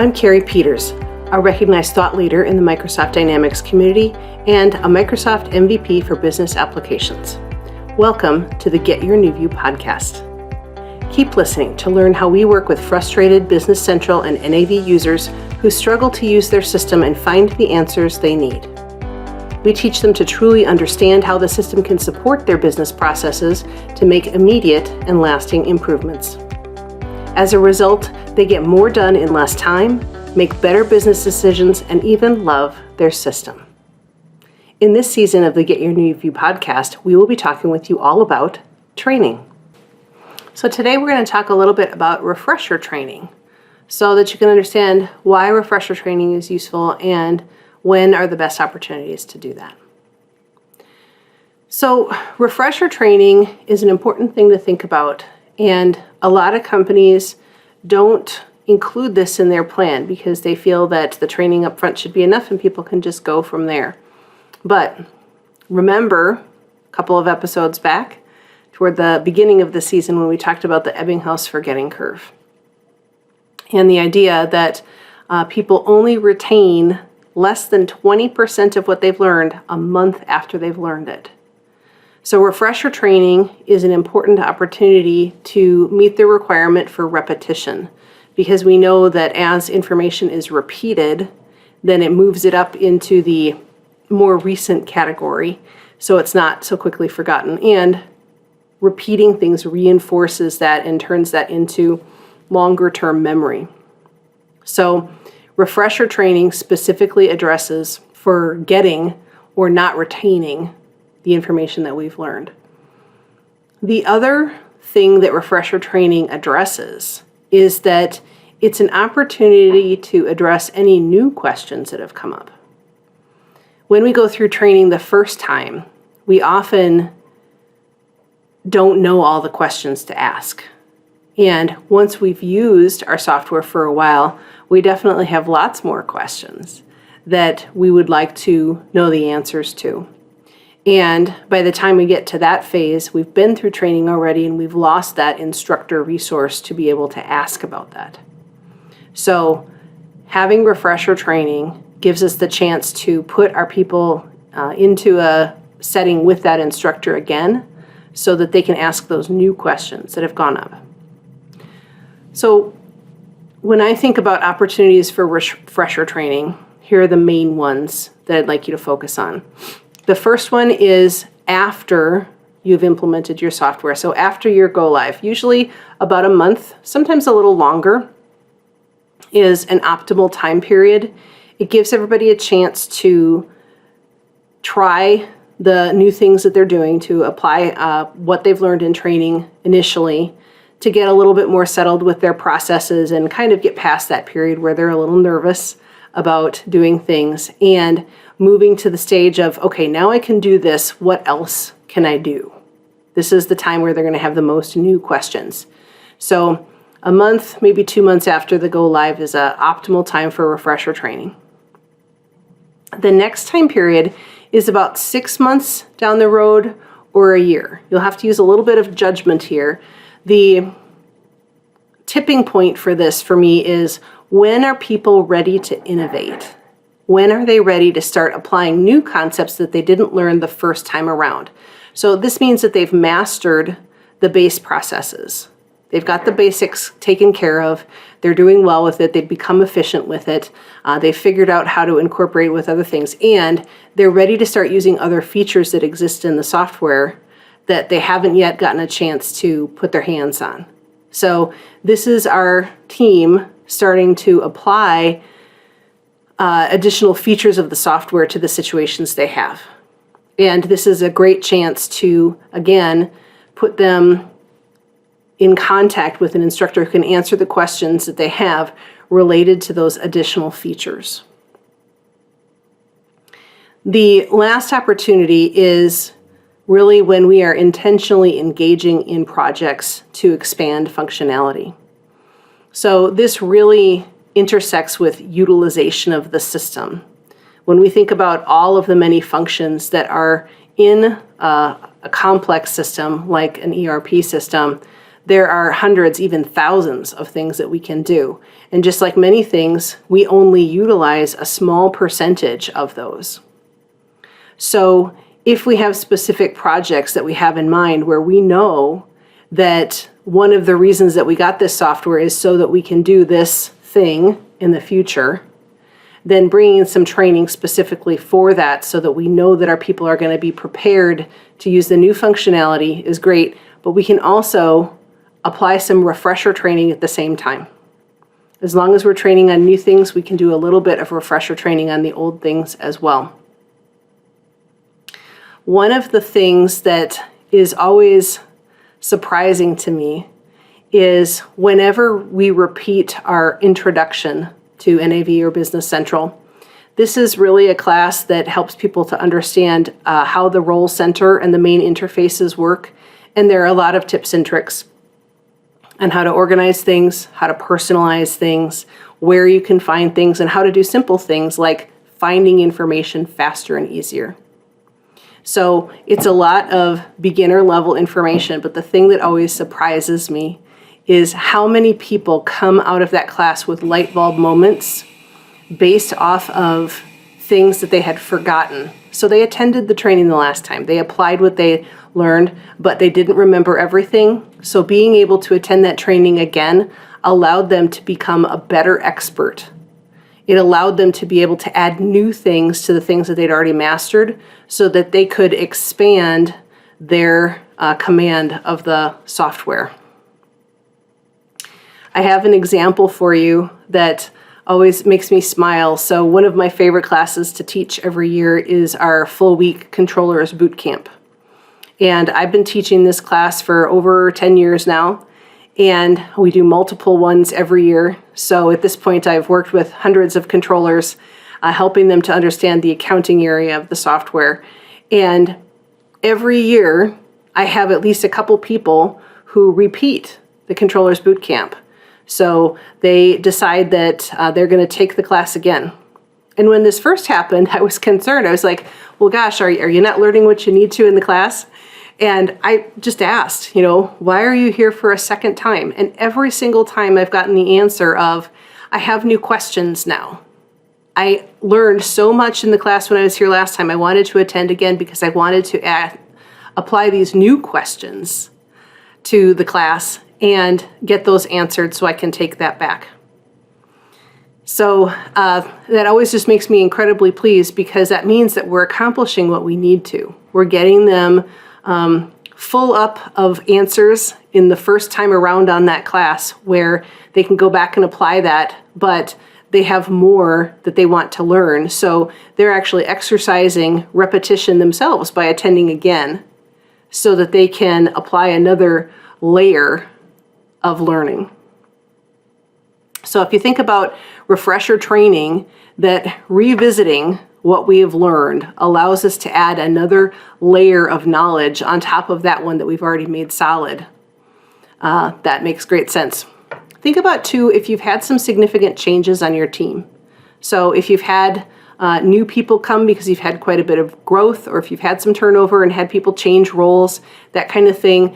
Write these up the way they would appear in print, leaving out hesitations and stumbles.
I'm Kerry Peters, a recognized thought leader in the Microsoft Dynamics community and a Microsoft MVP for business applications. Welcome to the Get Your New View podcast. Keep listening to learn how we work with frustrated Business Central and NAV users who struggle to use their system and find the answers they need. We teach them to truly understand how the system can support their business processes to make immediate and lasting improvements. As a result, they get more done in less time, make better business decisions, and even love their system. In this season of the Get Your New View podcast, we will be talking with you all about training. So today we're going to talk a little bit about refresher training so that you can understand why refresher training is useful and when are the best opportunities to do that. So refresher training is an important thing to think about, and a lot of companies don't include this in their plan because they feel that the training up front should be enough and people can just go from there. But remember a couple of episodes back toward the beginning of the season when we talked about the Ebbinghaus forgetting curve and the idea that people only retain less than 20% of what they've learned a month after they've learned it. So refresher training is an important opportunity to meet the requirement for repetition, because we know that as information is repeated, then it moves it up into the more recent category, so it's not so quickly forgotten. And repeating things reinforces that and turns that into longer term memory. So refresher training specifically addresses forgetting or not retaining the information that we've learned. The other thing that refresher training addresses is that it's an opportunity to address any new questions that have come up. When we go through training the first time, we often don't know all the questions to ask. And once we've used our software for a while, we definitely have lots more questions that we would like to know the answers to. And by the time we get to that phase, we've been through training already and we've lost that instructor resource to be able to ask about that. So having refresher training gives us the chance to put our people into a setting with that instructor again so that they can ask those new questions that have gone up. So when I think about opportunities for refresher training, here are the main ones that I'd like you to focus on. The first one is after you've implemented your software. So after your go live, usually about a month, sometimes a little longer, is an optimal time period. It gives everybody a chance to try the new things that they're doing, to apply what they've learned in training initially, to get a little bit more settled with their processes and kind of get past that period where they're a little nervous about doing things and moving to the stage of, okay, now I can do this. What else can I do? This is the time where they're going to have the most new questions. So a month, maybe 2 months after the go live is an optimal time for refresher training. The next time period is about 6 months down the road or a year. You'll have to use a little bit of judgment here. The tipping point for this for me is, when are people ready to innovate? When are they ready to start applying new concepts that they didn't learn the first time around? So this means that they've mastered the base processes. They've got the basics taken care of. They're doing well with it. They've become efficient with it. They've figured out how to incorporate it with other things. And they're ready to start using other features that exist in the software that they haven't yet gotten a chance to put their hands on. So this is our team starting to apply additional features of the software to the situations they have. And this is a great chance to, again, put them in contact with an instructor who can answer the questions that they have related to those additional features. The last opportunity is really when we are intentionally engaging in projects to expand functionality. So this really intersects with utilization of the system. When we think about all of the many functions that are in a complex system like an ERP system, there are hundreds, even thousands of things that we can do. And just like many things, we only utilize a small percentage of those. So if we have specific projects that we have in mind where we know that one of the reasons that we got this software is so that we can do this thing in the future, then bringing in some training specifically for that so that we know that our people are going to be prepared to use the new functionality is great, but we can also apply some refresher training at the same time. As long as we're training on new things, we can do a little bit of refresher training on the old things as well. One of the things that is always surprising to me is whenever we repeat our introduction to NAV or Business Central, this is really a class that helps people to understand how the role center and the main interfaces work. And there are a lot of tips and tricks on how to organize things, how to personalize things, where you can find things, and how to do simple things like finding information faster and easier. So it's a lot of beginner level information, but the thing that always surprises me is how many people come out of that class with light bulb moments based off of things that they had forgotten. So they attended the training the last time, they applied what they learned, but they didn't remember everything. So being able to attend that training again allowed them to become a better expert. It allowed them to be able to add new things to the things that they'd already mastered so that they could expand their command of the software. I have an example for you that always makes me smile. So one of my favorite classes to teach every year is our full week controllers boot camp. And I've been teaching this class for over 10 years now, and we do multiple ones every year. So at this point, I've worked with hundreds of controllers, helping them to understand the accounting area of the software. And every year, I have at least a couple people who repeat the controllers boot camp. So they decide that they're going to take the class again. And when this first happened, I was concerned. I was like, well, gosh, are you not learning what you need to in the class? And I just asked, why are you here for a second time? And every single time I've gotten the answer of, I have new questions now. I learned so much in the class when I was here last time. I wanted to attend again because I wanted to apply these new questions to the class and get those answered so I can take that back. So that always just makes me incredibly pleased because that means that we're accomplishing what we need to. We're getting them full up of answers in the first time around on that class where they can go back and apply that, but they have more that they want to learn. So they're actually exercising repetition themselves by attending again so that they can apply another layer of learning. So if you think about refresher training, that revisiting what we have learned allows us to add another layer of knowledge on top of that one that we've already made solid. That makes great sense. Think about too, if you've had some significant changes on your team. So if you've had new people come because you've had quite a bit of growth, or if you've had some turnover and had people change roles, that kind of thing,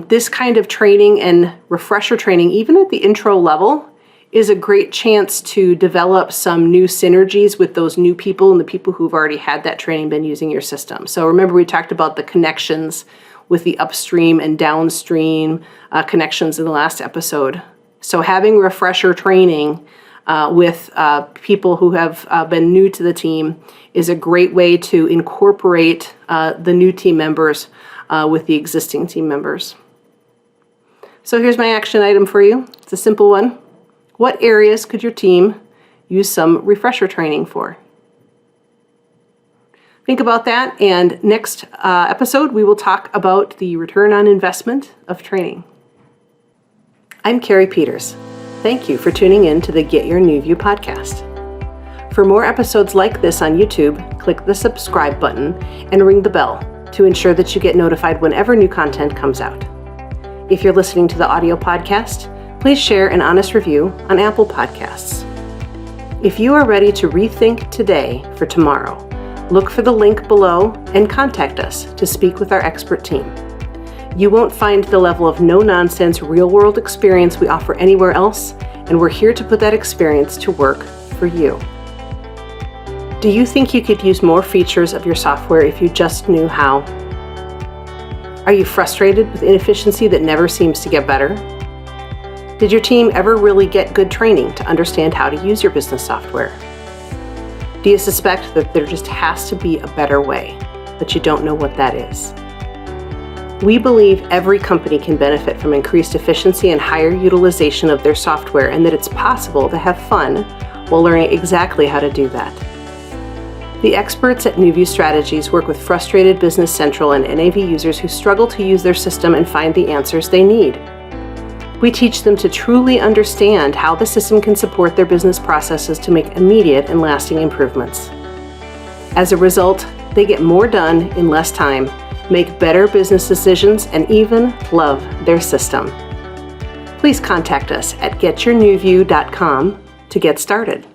this kind of training and refresher training, even at the intro level, is a great chance to develop some new synergies with those new people and the people who've already had that training, been using your system. So remember, we talked about the connections with the upstream and downstream connections in the last episode. So having refresher training with people who have been new to the team is a great way to incorporate the new team members with the existing team members. So here's my action item for you. It's a simple one. What areas could your team use some refresher training for? Think about that, and next episode we will talk about the return on investment of training. I'm Kerry Peters. Thank you for tuning in to the Get Your New View podcast. For more episodes like this on YouTube, click the subscribe button and ring the bell to ensure that you get notified whenever new content comes out. If you're listening to the audio podcast, please share an honest review on Apple Podcasts. If you are ready to rethink today for tomorrow, look for the link below and contact us to speak with our expert team. You won't find the level of no-nonsense, real-world experience we offer anywhere else, and we're here to put that experience to work for you. Do you think you could use more features of your software if you just knew how? Are you frustrated with inefficiency that never seems to get better? Did your team ever really get good training to understand how to use your business software? Do you suspect that there just has to be a better way, but you don't know what that is? We believe every company can benefit from increased efficiency and higher utilization of their software, and that it's possible to have fun while learning exactly how to do that. The experts at NewView Strategies work with frustrated Business Central and NAV users who struggle to use their system and find the answers they need. We teach them to truly understand how the system can support their business processes to make immediate and lasting improvements. As a result, they get more done in less time, make better business decisions, and even love their system. Please contact us at getyournewview.com to get started.